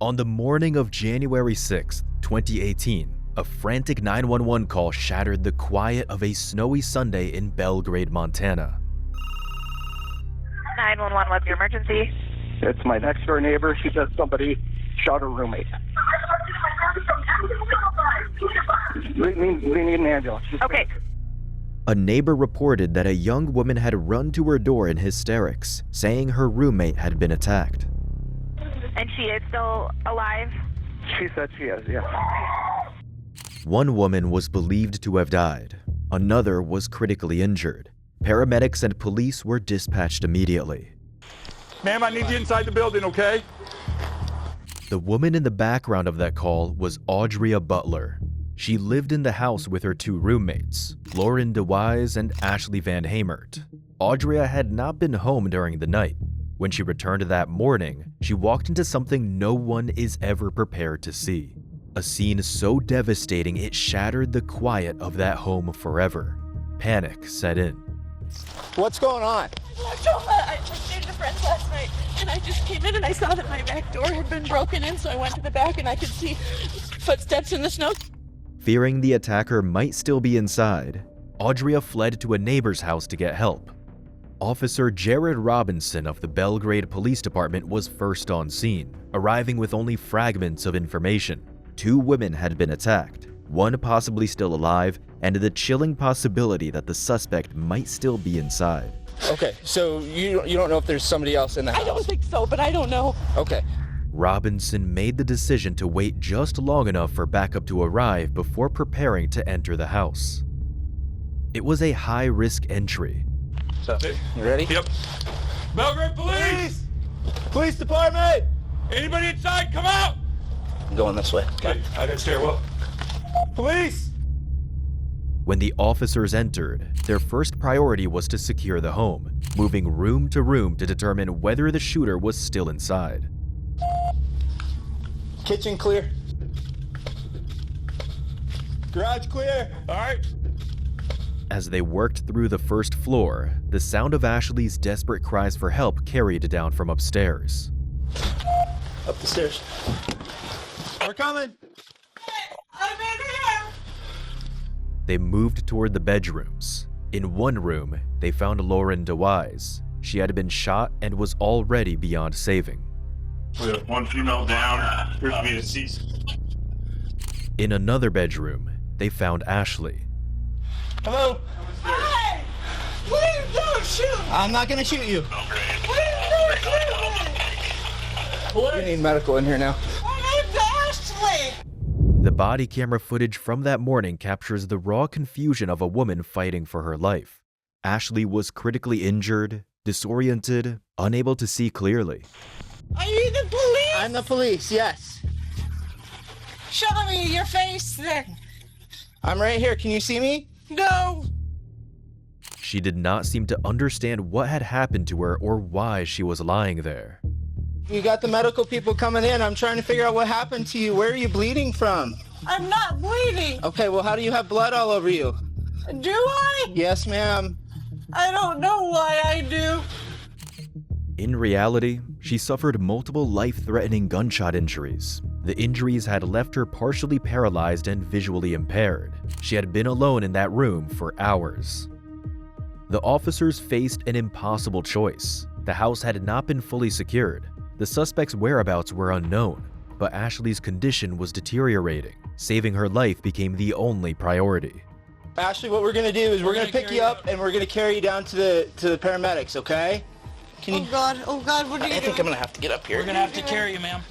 On the morning of January 6, 2018, a frantic 911 call shattered the quiet of a snowy Sunday in Belgrade, Montana. 911, what's your emergency? It's my next door neighbor. She says somebody shot her roommate. We need an ambulance. Okay. A neighbor reported that a young woman had run to her door in hysterics, saying her roommate had been attacked. And she is still alive? She said she is, yeah. One woman was believed to have died. Another was critically injured. Paramedics and police were dispatched immediately. Ma'am, I need you inside the building, okay? The woman in the background of that call was Audrea Butler. She lived in the house with her two roommates, Paul DeWise and Ashley Van Hemert. Audrea had not been home during the night. When she returned that morning, she walked into something no one is ever prepared to see. A scene so devastating it shattered the quiet of that home forever. Panic set in. What's going on? I stayed at a friend's last night, and I just came in and I saw that my back door had been broken in, so I went to the back and I could see footsteps in the snow. Fearing the attacker might still be inside, Audrea fled to a neighbor's house to get help. Officer Jared Robinson of the Belgrade Police Department was first on scene, arriving with only fragments of information. Two women had been attacked, one possibly still alive, and the chilling possibility that the suspect might still be inside. Okay, so you don't know if there's somebody else in the house? I don't think so, but I don't know. Okay. Robinson made the decision to wait just long enough for backup to arrive before preparing to enter the house. It was a high-risk entry. So, you ready? Yep. Belgrade Police! Police department! Anybody inside, come out! I'm going this way. Okay, I got stairwell. Police! When the officers entered, their first priority was to secure the home, moving room to room to determine whether the shooter was still inside. Kitchen clear. Garage clear. All right. As they worked through the first floor, the sound of Ashley's desperate cries for help carried down from upstairs. Up the stairs. We're coming. I'm in here! They moved toward the bedrooms. In one room, they found Paul DeWise. She had been shot and was already beyond saving. We have one female down. Here's me deceased. In another bedroom, they found Ashley. Hello? Hey! Please don't shoot! I'm not gonna shoot you. Please don't shoot me! You need medical in here now. My name's Ashley! The body camera footage from that morning captures the raw confusion of a woman fighting for her life. Ashley was critically injured, disoriented, unable to see clearly. Are you the police? I'm the police, yes. Show me your face then. I'm right here. Can you see me? No. She did not seem to understand what had happened to her or why she was lying there. You got the medical people coming in. I'm trying to figure out what happened to you. Where are you bleeding from? I'm not bleeding. Okay, well, how do you have blood all over you? Do I? Yes, ma'am. I don't know why I do. In reality, she suffered multiple life-threatening gunshot injuries. The injuries had left her partially paralyzed and visually impaired. She had been alone in that room for hours. The officers faced an impossible choice. The house had not been fully secured. The suspect's whereabouts were unknown, but Ashley's condition was deteriorating. Saving her life became the only priority. Ashley, what we're gonna do is we're gonna pick you up and we're gonna carry you down to the paramedics, okay? Can you... Oh God, what are you doing? I think I'm gonna have to get up here. We're gonna have to carry you, ma'am.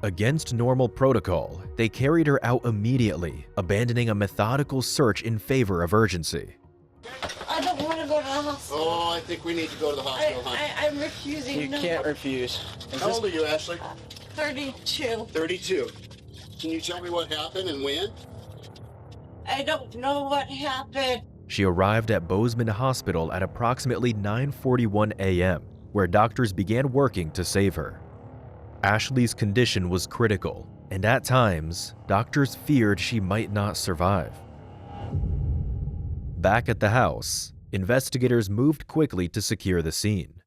Against normal protocol, they carried her out immediately, abandoning a methodical search in favor of urgency. I don't want to go to the hospital. Oh, I think we need to go to the hospital, hon. I'm refusing. You No. can't refuse. How old are you, Ashley? 32. 32. Can you tell me what happened and when? I don't know what happened. She arrived at Bozeman Hospital at approximately 9:41 a.m., where doctors began working to save her. Ashley's condition was critical, and at times, doctors feared she might not survive. Back at the house, investigators moved quickly to secure the scene.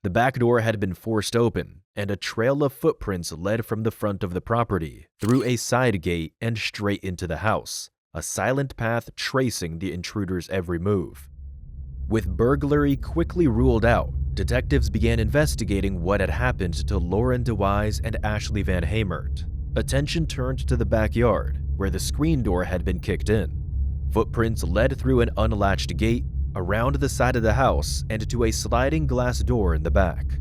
The back door had been forced open, and a trail of footprints led from the front of the property, through a side gate and straight into the house, a silent path tracing the intruder's every move. With burglary quickly ruled out, detectives began investigating what had happened to Lauren DeWise and Ashley Van Hemert. Attention turned to the backyard, where the screen door had been kicked in. Footprints led through an unlatched gate, around the side of the house, and to a sliding glass door in the back.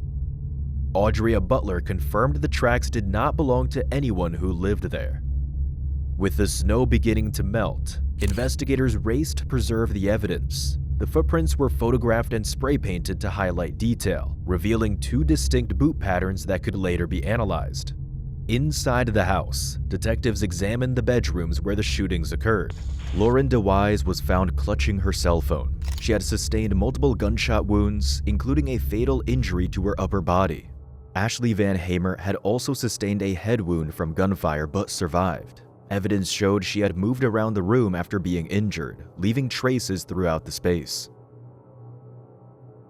Audrey Butler confirmed the tracks did not belong to anyone who lived there. With the snow beginning to melt, investigators raced to preserve the evidence. The footprints were photographed and spray painted to highlight detail, revealing 2 distinct boot patterns that could later be analyzed. Inside the house, detectives examined the bedrooms where the shootings occurred. Lauren DeWise was found clutching her cell phone. She had sustained multiple gunshot wounds, including a fatal injury to her upper body. Ashley Van Hemert had also sustained a head wound from gunfire but survived. Evidence showed she had moved around the room after being injured, leaving traces throughout the space.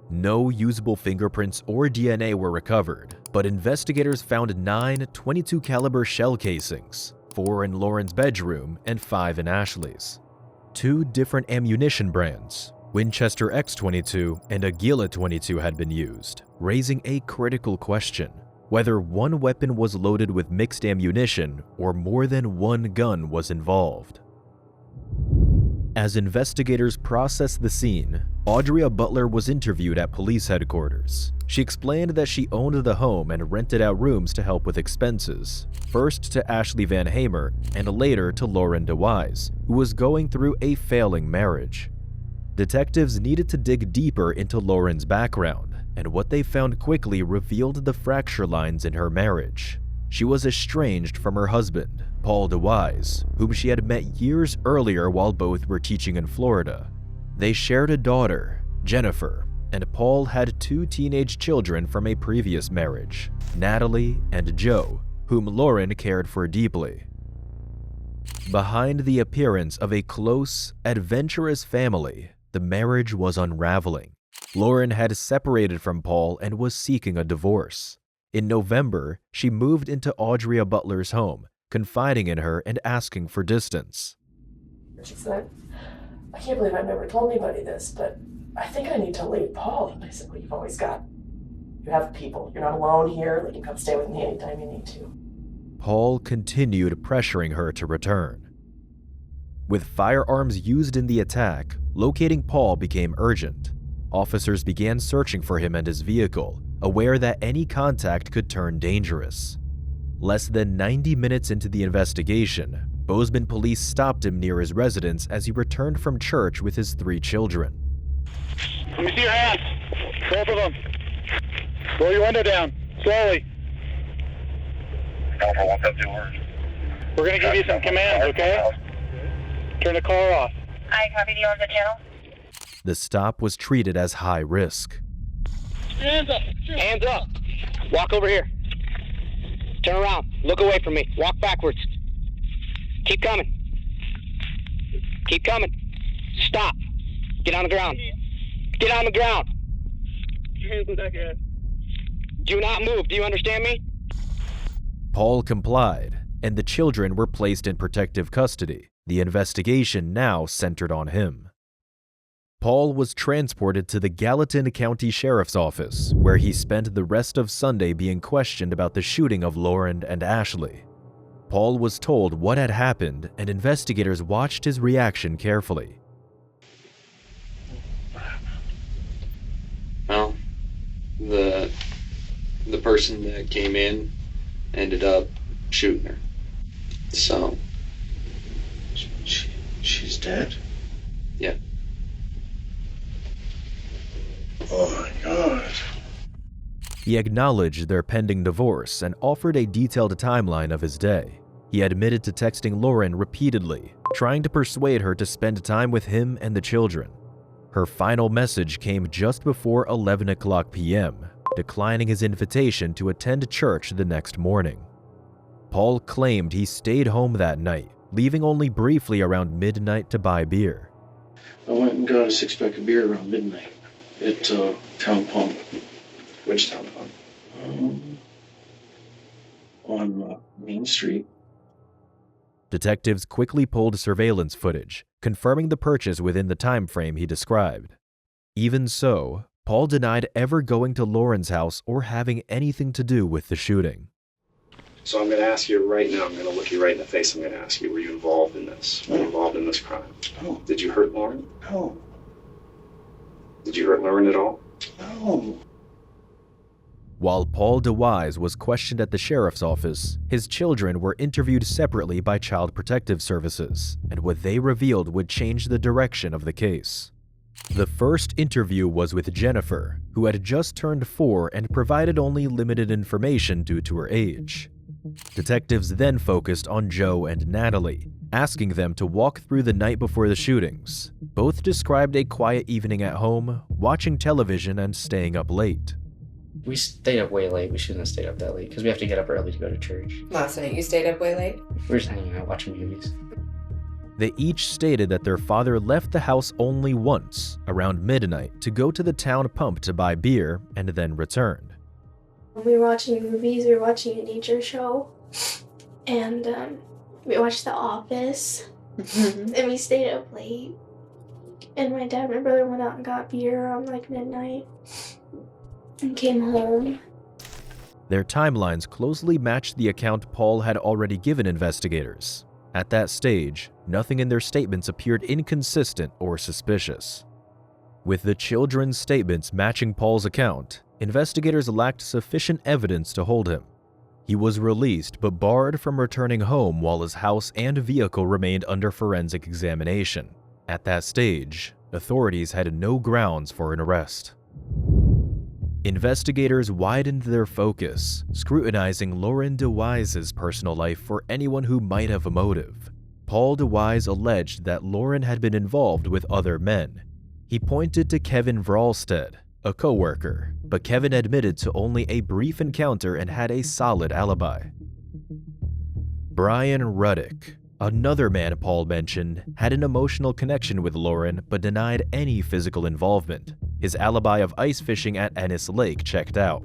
No usable fingerprints or DNA were recovered, but investigators found 9 .22 caliber shell casings, 4 in Lauren's bedroom and 5 in Ashley's. 2 different ammunition brands, Winchester X22 and Aguila 22, had been used, raising a critical question: whether one weapon was loaded with mixed ammunition or more than one gun was involved. As investigators processed the scene, Audrey Butler was interviewed at police headquarters. She explained that she owned the home and rented out rooms to help with expenses, first to Ashley Van Hemert and later to Lauren DeWise, who was going through a failing marriage. Detectives needed to dig deeper into Lauren's background, and what they found quickly revealed the fracture lines in her marriage. She was estranged from her husband, Paul DeWise, whom she had met years earlier while both were teaching in Florida. They shared a daughter, Jennifer, and Paul had 2 teenage children from a previous marriage, Natalie and Joe, whom Lauren cared for deeply. Behind the appearance of a close, adventurous family, the marriage was unraveling. Lauren had separated from Paul and was seeking a divorce. In November, she moved into Audrey Butler's home, confiding in her and asking for distance. She said, I can't believe I've never told anybody this, but I think I need to leave Paul. And I said, well, you've always got, you have people. You're not alone here. You can come stay with me anytime you need to. Paul continued pressuring her to return. With firearms used in the attack, locating Paul became urgent. Officers began searching for him and his vehicle, aware that any contact could turn dangerous. Less than 90 minutes into the investigation, Bozeman police stopped him near his residence as he returned from church with his 3 children. Let me see your hands. Both of them. Roll your window down. Slowly. We're going to give you some commands, okay? Turn the car off. I copy you on the channel. The stop was treated as high risk. Hands up. Hands up. Walk over here. Turn around. Look away from me. Walk backwards. Keep coming. Keep coming. Stop. Get on the ground. Get on the ground. Your hands in the back of your head. Do not move. Do you understand me? Paul complied, and the children were placed in protective custody. The investigation now centered on him. Paul was transported to the Gallatin County Sheriff's Office, where he spent the rest of Sunday being questioned about the shooting of Lauren and Ashley. Paul was told what had happened, and investigators watched his reaction carefully. Well, the person that came in ended up shooting her. So she's dead? Yeah. Oh my God. He acknowledged their pending divorce and offered a detailed timeline of his day. He admitted to texting Lauren repeatedly, trying to persuade her to spend time with him and the children. Her final message came just before 11 o'clock p.m., declining his invitation to attend church the next morning. Paul claimed he stayed home that night, leaving only briefly around midnight to buy beer. I went and got a 6-pack of beer around midnight at Town Pump. Which town pump? on Main Street. Detectives quickly pulled surveillance footage, confirming the purchase within the time frame he described. Even so, Paul denied ever going to Lauren's house or having anything to do with the shooting. So I'm going to ask you right now, I'm going to look you right in the face, I'm going to ask you, were you involved in this? Were you involved in this crime? No. Did you hurt Lauren? No. Did you hurt Lauren at all? No. While Paul DeWise was questioned at the sheriff's office, his children were interviewed separately by Child Protective Services, and what they revealed would change the direction of the case. The first interview was with Jennifer, who had just turned 4 and provided only limited information due to her age. Detectives then focused on Joe and Natalie, asking them to walk through the night before the shootings. Both described a quiet evening at home, watching television and staying up late. We stayed up way late. We shouldn't have stayed up that late because we have to get up early to go to church. Last night you stayed up way late? We were just hanging out watching movies. They each stated that their father left the house only once, around midnight, to go to the town pump to buy beer and then returned. We were watching movies, we were watching a nature show, and we watched The Office, and we stayed up late. And my dad and my brother went out and got beer around like midnight and came home. Their timelines closely matched the account Paul had already given investigators. At that stage, nothing in their statements appeared inconsistent or suspicious. With the children's statements matching Paul's account, investigators lacked sufficient evidence to hold him. He was released but barred from returning home while his house and vehicle remained under forensic examination. At that stage, authorities had no grounds for an arrest. Investigators widened their focus, scrutinizing Lauren DeWise's personal life for anyone who might have a motive. Paul DeWise alleged that Lauren had been involved with other men. He pointed to Kevin Vralstead, a co-worker, but Kevin admitted to only a brief encounter and had a solid alibi. Brian Ruddick, another man Paul mentioned, had an emotional connection with Lauren but denied any physical involvement. His alibi of ice fishing at Ennis Lake checked out.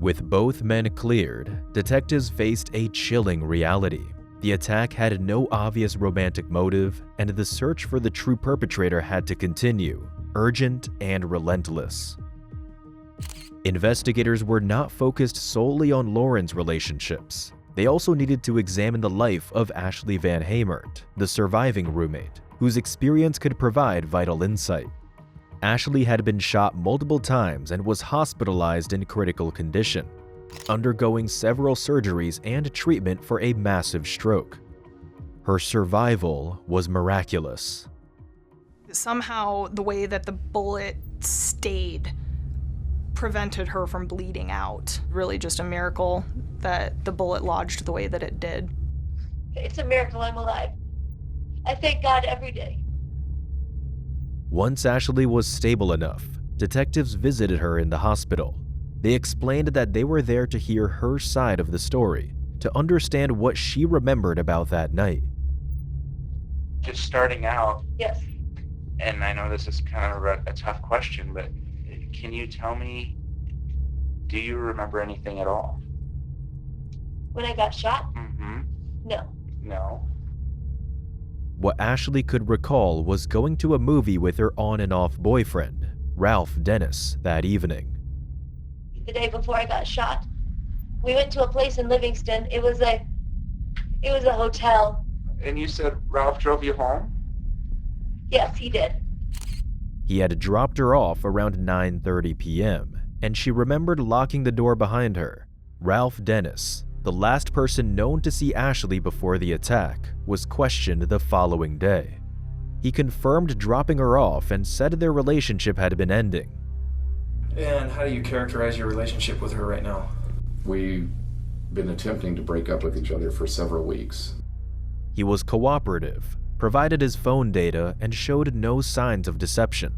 With both men cleared, detectives faced a chilling reality. The attack had no obvious romantic motive, and the search for the true perpetrator had to continue, urgent and relentless. Investigators were not focused solely on Lauren's relationships. They also needed to examine the life of Ashley Van Hemert, the surviving roommate, whose experience could provide vital insight. Ashley had been shot multiple times and was hospitalized in critical condition, undergoing several surgeries and treatment for a massive stroke. Her survival was miraculous. Somehow, the way that the bullet stayed prevented her from bleeding out. Really just a miracle that the bullet lodged the way that it did. It's a miracle I'm alive. I thank God every day. Once Ashley was stable enough, detectives visited her in the hospital. They explained that they were there to hear her side of the story, to understand what she remembered about that night. Just starting out. Yes. And I know this is kind of a tough question, but can you tell me, do you remember anything at all? When I got shot? Mm-hmm. No. No. What Ashley could recall was going to a movie with her on and off boyfriend, Ralph Dennis, that evening. The day before I got shot, we went to a place in Livingston. It was a hotel. And you said Ralph drove you home? Yes, he did. He had dropped her off around 9:30 p.m., and she remembered locking the door behind her. Ralph Dennis, the last person known to see Ashley before the attack, was questioned the following day. He confirmed dropping her off and said their relationship had been ending. And how do you characterize your relationship with her right now? We've been attempting to break up with each other for several weeks. He was cooperative, provided his phone data, and showed no signs of deception.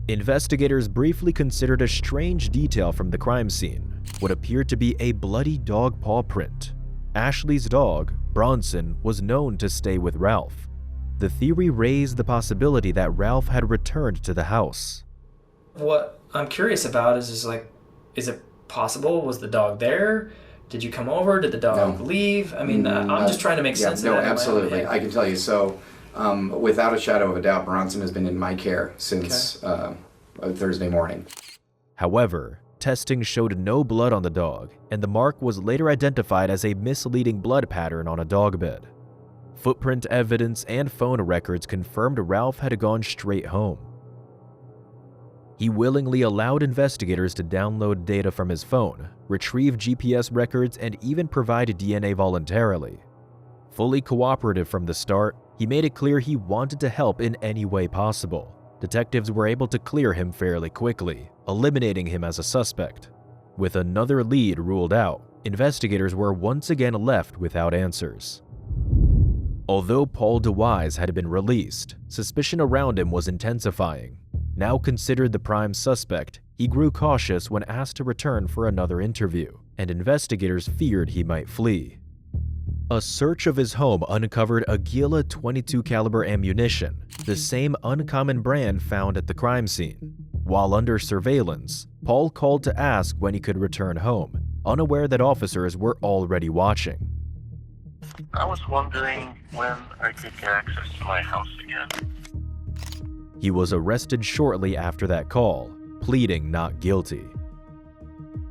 Investigators briefly considered a strange detail from the crime scene, what appeared to be a bloody dog paw print. Ashley's dog, Bronson, was known to stay with Ralph. The theory raised the possibility that Ralph had returned to the house. What I'm curious about is it possible? Was the dog there? Did you come over? Did the dog leave? I mean, I'm just trying to make sense of that. No, absolutely. I can tell you. So, without a shadow of a doubt, Bronson has been in my care since Thursday morning. However, testing showed no blood on the dog, and the mark was later identified as a misleading blood pattern on a dog bed. Footprint evidence and phone records confirmed Ralph had gone straight home. He willingly allowed investigators to download data from his phone, retrieve GPS records, and even provide DNA voluntarily. Fully cooperative from the start, he made it clear he wanted to help in any way possible. Detectives were able to clear him fairly quickly, eliminating him as a suspect. With another lead ruled out, investigators were once again left without answers. Although Paul DeWise had been released, suspicion around him was intensifying. Now considered the prime suspect, he grew cautious when asked to return for another interview, and investigators feared he might flee. A search of his home uncovered a Gila .22 caliber ammunition, the same uncommon brand found at the crime scene. While under surveillance, Paul called to ask when he could return home, unaware that officers were already watching. I was wondering when I could get access to my house again. He was arrested shortly after that call, pleading not guilty.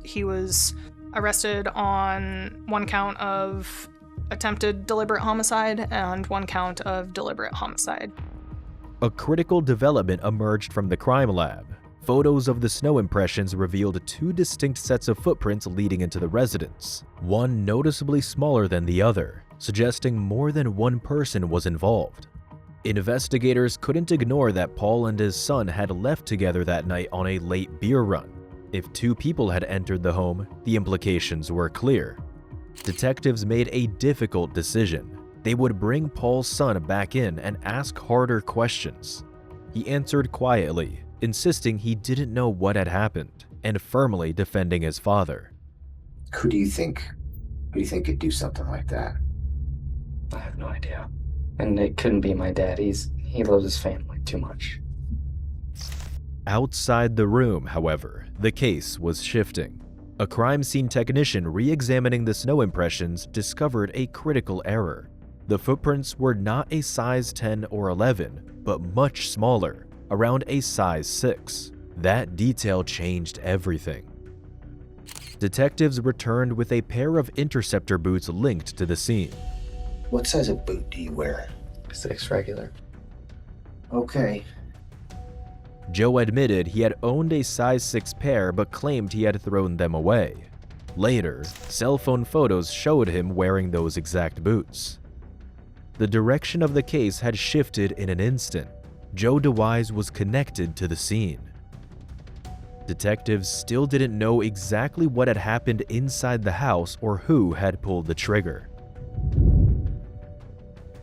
He was arrested on one count of attempted deliberate homicide and one count of deliberate homicide. A critical development emerged from the crime lab. Photos of the snow impressions revealed two distinct sets of footprints leading into the residence, one noticeably smaller than the other, suggesting more than one person was involved. Investigators couldn't ignore that Paul and his son had left together that night on a late beer run. If two people had entered the home, the implications were clear. Detectives made a difficult decision. They would bring Paul's son back in and ask harder questions. He answered quietly, insisting he didn't know what had happened, and firmly defending his father. Who do you think could do something like that? I have no idea. And it couldn't be my dad. He loves his family too much. Outside the room, however, the case was shifting. A crime scene technician re-examining the snow impressions discovered a critical error. The footprints were not a size 10 or 11, but much smaller, around a size 6. That detail changed everything. Detectives returned with a pair of interceptor boots linked to the scene. What size of boot do you wear? 6 regular. Okay. Joe admitted he had owned a size 6 pair but claimed he had thrown them away. Later, cell phone photos showed him wearing those exact boots. The direction of the case had shifted in an instant. Joe DeWise was connected to the scene. Detectives still didn't know exactly what had happened inside the house or who had pulled the trigger.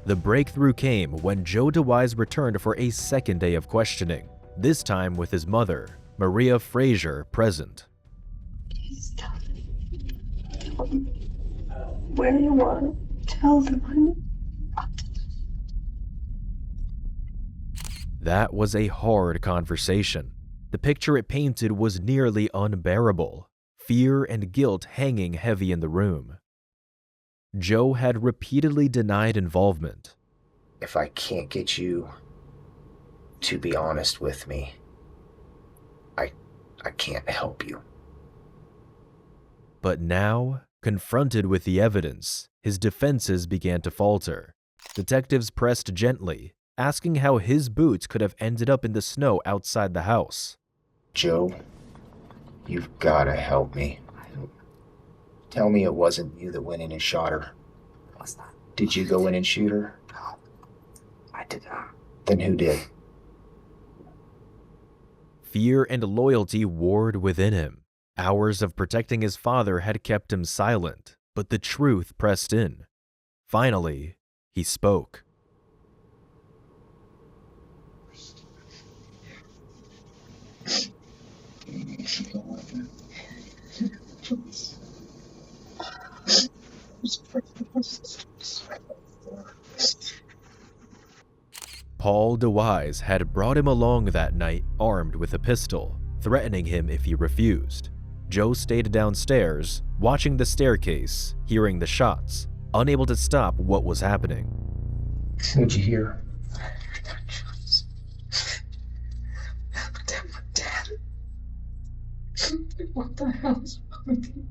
The breakthrough came when Joe DeWise returned for a second day of questioning, this time with his mother, Maria Frazier, present. Where you want, tell them. That was a hard conversation. The picture it painted was nearly unbearable, fear and guilt hanging heavy in the room. Joe had repeatedly denied involvement. If I can't get you to be honest with me, I can't help you. But now, confronted with the evidence, his defenses began to falter. Detectives pressed gently, asking how his boots could have ended up in the snow outside the house. Joe, you've gotta help me. Tell me it wasn't you that went in and shot her. Did you go in and shoot her? No, I did not. Then who did? Fear and loyalty warred within him. Hours of protecting his father had kept him silent, but the truth pressed in. Finally, he spoke. Paul DeWise had brought him along that night armed with a pistol, threatening him if he refused. Joe stayed downstairs, watching the staircase, hearing the shots, unable to stop what was happening. So what'd you hear? What the hell is wrong with you?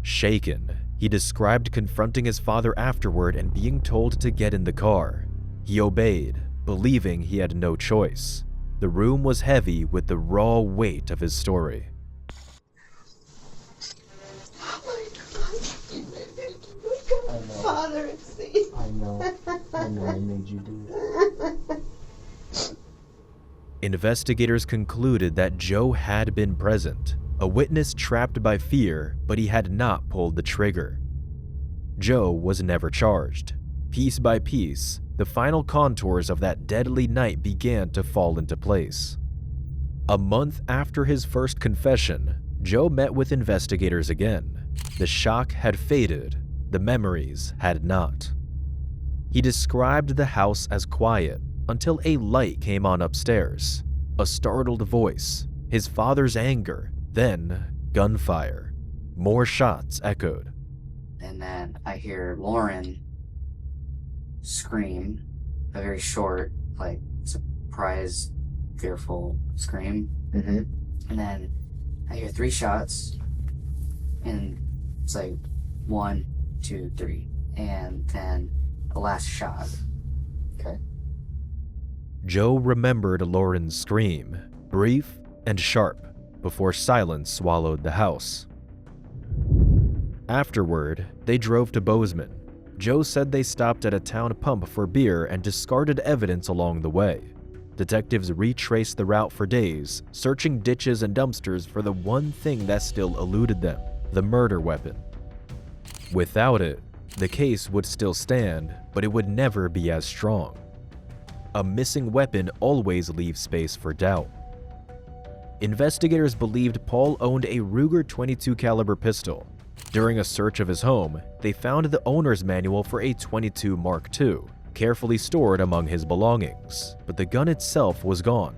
Shaken, he described confronting his father afterward and being told to get in the car. He obeyed, believing he had no choice. The room was heavy with the raw weight of his story. Father, see. I know I made you do it. Investigators concluded that Joe had been present, a witness trapped by fear, but he had not pulled the trigger. Joe was never charged. Piece by piece, the final contours of that deadly night began to fall into place. A month after his first confession, Joe met with investigators again. The shock had faded, the memories had not. He described the house as quiet until a light came on upstairs, a startled voice, his father's anger, then gunfire. More shots echoed. And then I hear Lauren scream, a very short, like, surprise, fearful scream. Mm-hmm. And then I hear 3 shots, and it's like 1, 2, 3, and then the last shot. Okay. Joe remembered Lauren's scream, brief and sharp, before silence swallowed the house. Afterward, they drove to Bozeman. Joe said they stopped at a town pump for beer and discarded evidence along the way. Detectives retraced the route for days, searching ditches and dumpsters for the one thing that still eluded them, the murder weapon. Without it, the case would still stand, but it would never be as strong. A missing weapon always leaves space for doubt. Investigators believed Paul owned a Ruger .22 caliber pistol. During a search of his home, they found the owner's manual for a .22 Mark II, carefully stored among his belongings, but the gun itself was gone,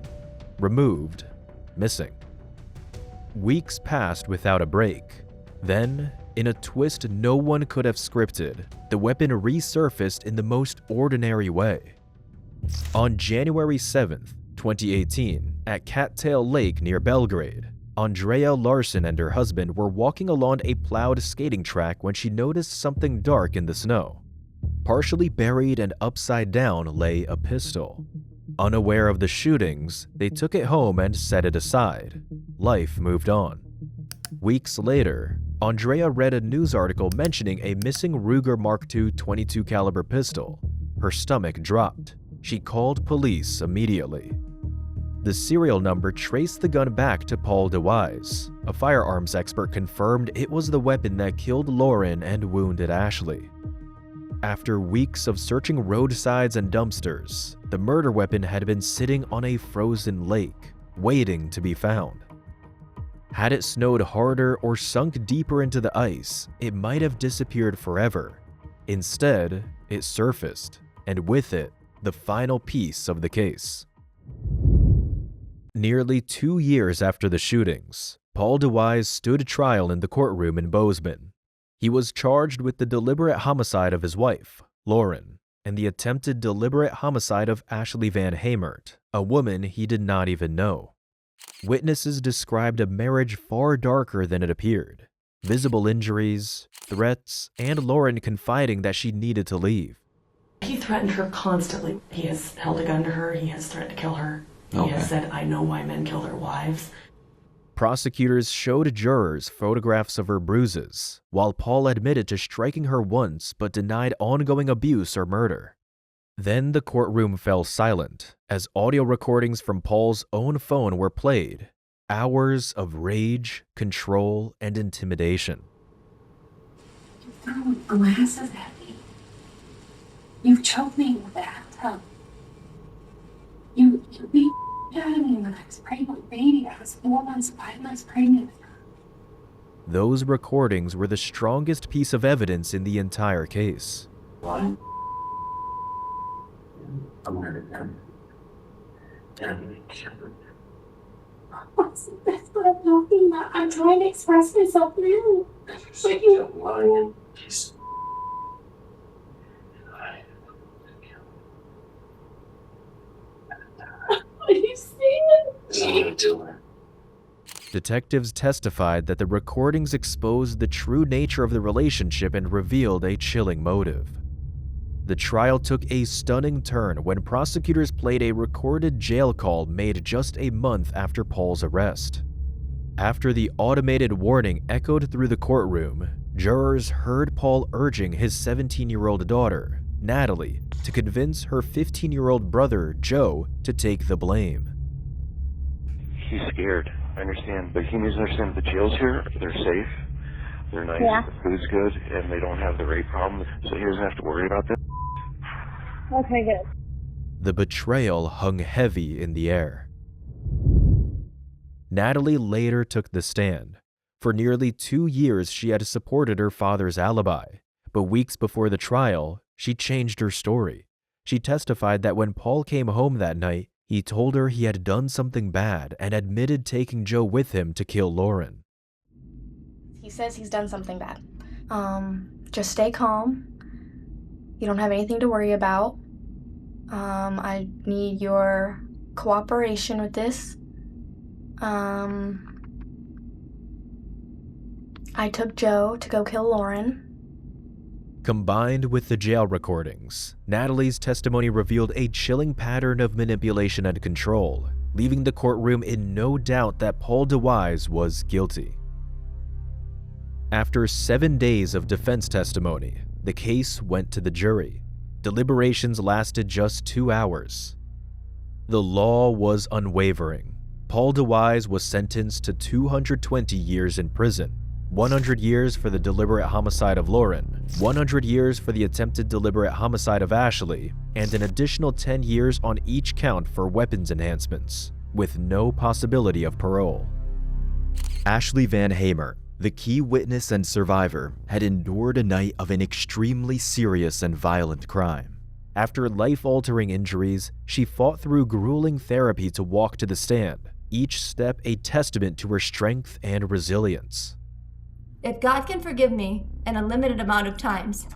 removed, missing. Weeks passed without a break. Then, in a twist no one could have scripted, the weapon resurfaced in the most ordinary way. On January 7th, 2018, at Cattail Lake near Belgrade, Andrea Larson and her husband were walking along a plowed skating track when she noticed something dark in the snow. Partially buried and upside down lay a pistol. Unaware of the shootings, they took it home and set it aside. Life moved on. Weeks later, Andrea read a news article mentioning a missing Ruger Mark II .22 caliber pistol. Her stomach dropped. She called police immediately. The serial number traced the gun back to Paul DeWise. A firearms expert confirmed it was the weapon that killed Lauren and wounded Ashley. After weeks of searching roadsides and dumpsters, the murder weapon had been sitting on a frozen lake, waiting to be found. Had it snowed harder or sunk deeper into the ice, it might have disappeared forever. Instead, it surfaced, and with it, the final piece of the case. Nearly 2 years after the shootings, Paul DeWise stood trial in the courtroom in Bozeman. He was charged with the deliberate homicide of his wife, Lauren, and the attempted deliberate homicide of Ashley Van Hemert, a woman he did not even know. Witnesses described a marriage far darker than it appeared. Visible injuries, threats, and Lauren confiding that she needed to leave. He threatened her constantly. He has held a gun to her. He has threatened to kill her. He has said, "I know why men kill their wives." Prosecutors showed jurors photographs of her bruises, while Paul admitted to striking her once but denied ongoing abuse or murder. Then the courtroom fell silent as audio recordings from Paul's own phone were played. Hours of rage, control, and intimidation. You threw glasses at me. You choked me in the bathtub. You beat out of me when I was pregnant with baby. I was 4 months, 5 months pregnant. Those recordings were the strongest piece of evidence in the entire case. What? I murdered them. And we killed them. That's what I'm talking about. I'm trying to express myself now. But you lying piece. What are you saying? I'm doing. Detectives testified that the recordings exposed the true nature of the relationship and revealed a chilling motive. The trial took a stunning turn when prosecutors played a recorded jail call made just a month after Paul's arrest. After the automated warning echoed through the courtroom, jurors heard Paul urging his 17-year-old daughter, Natalie, to convince her 15-year-old brother, Joe, to take the blame. He's scared. I understand, but he needs to understand the jails here, they're safe, they're nice, the food's good, and they don't have the rape problem, so he doesn't have to worry about that. Okay, good. The betrayal hung heavy in the air. Natalie later took the stand. For nearly 2 years, she had supported her father's alibi, but weeks before the trial, she changed her story. She testified that when Paul came home that night, he told her he had done something bad and admitted taking Joe with him to kill Lauren. He says he's done something bad. Just stay calm. You don't have anything to worry about. I need your cooperation with this. I took Joe to go kill Lauren. Combined with the jail recordings, Natalie's testimony revealed a chilling pattern of manipulation and control, leaving the courtroom in no doubt that Paul DeWise was guilty. After 7 days of defense testimony, the case went to the jury. Deliberations lasted just 2 hours. The law was unwavering. Paul DeWise was sentenced to 220 years in prison, 100 years for the deliberate homicide of Lauren, 100 years for the attempted deliberate homicide of Ashley, and an additional 10 years on each count for weapons enhancements, with no possibility of parole. Ashley Van Hemert, the key witness and survivor, had endured a night of an extremely serious and violent crime. After life-altering injuries, she fought through grueling therapy to walk to the stand, each step a testament to her strength and resilience. If God can forgive me an unlimited amount of times,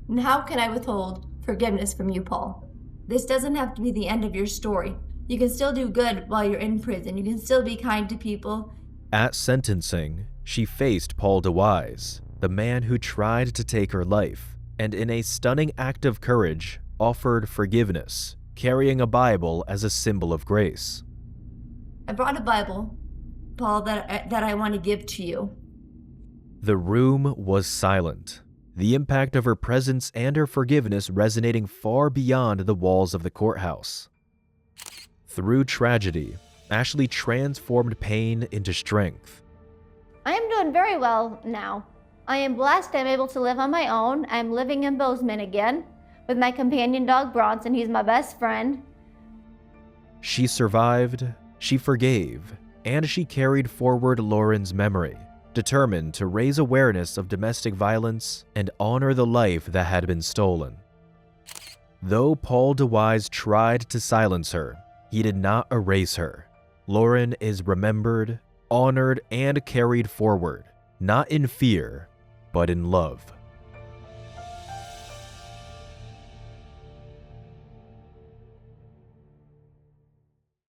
then how can I withhold forgiveness from you, Paul? This doesn't have to be the end of your story. You can still do good while you're in prison. You can still be kind to people. At sentencing, she faced Paul DeWise, the man who tried to take her life, and in a stunning act of courage, offered forgiveness, carrying a Bible as a symbol of grace. I brought a Bible, Paul, that I want to give to you. The room was silent, the impact of her presence and her forgiveness resonating far beyond the walls of the courthouse. Through tragedy, Ashley transformed pain into strength. I am doing very well now. I am blessed I'm able to live on my own. I'm living in Bozeman again with my companion dog Bronson. He's my best friend. She survived, she forgave, and she carried forward Lauren's memory, determined to raise awareness of domestic violence and honor the life that had been stolen. Though Paul DeWise tried to silence her, he did not erase her. Lauren is remembered, honored, and carried forward, not in fear, but in love.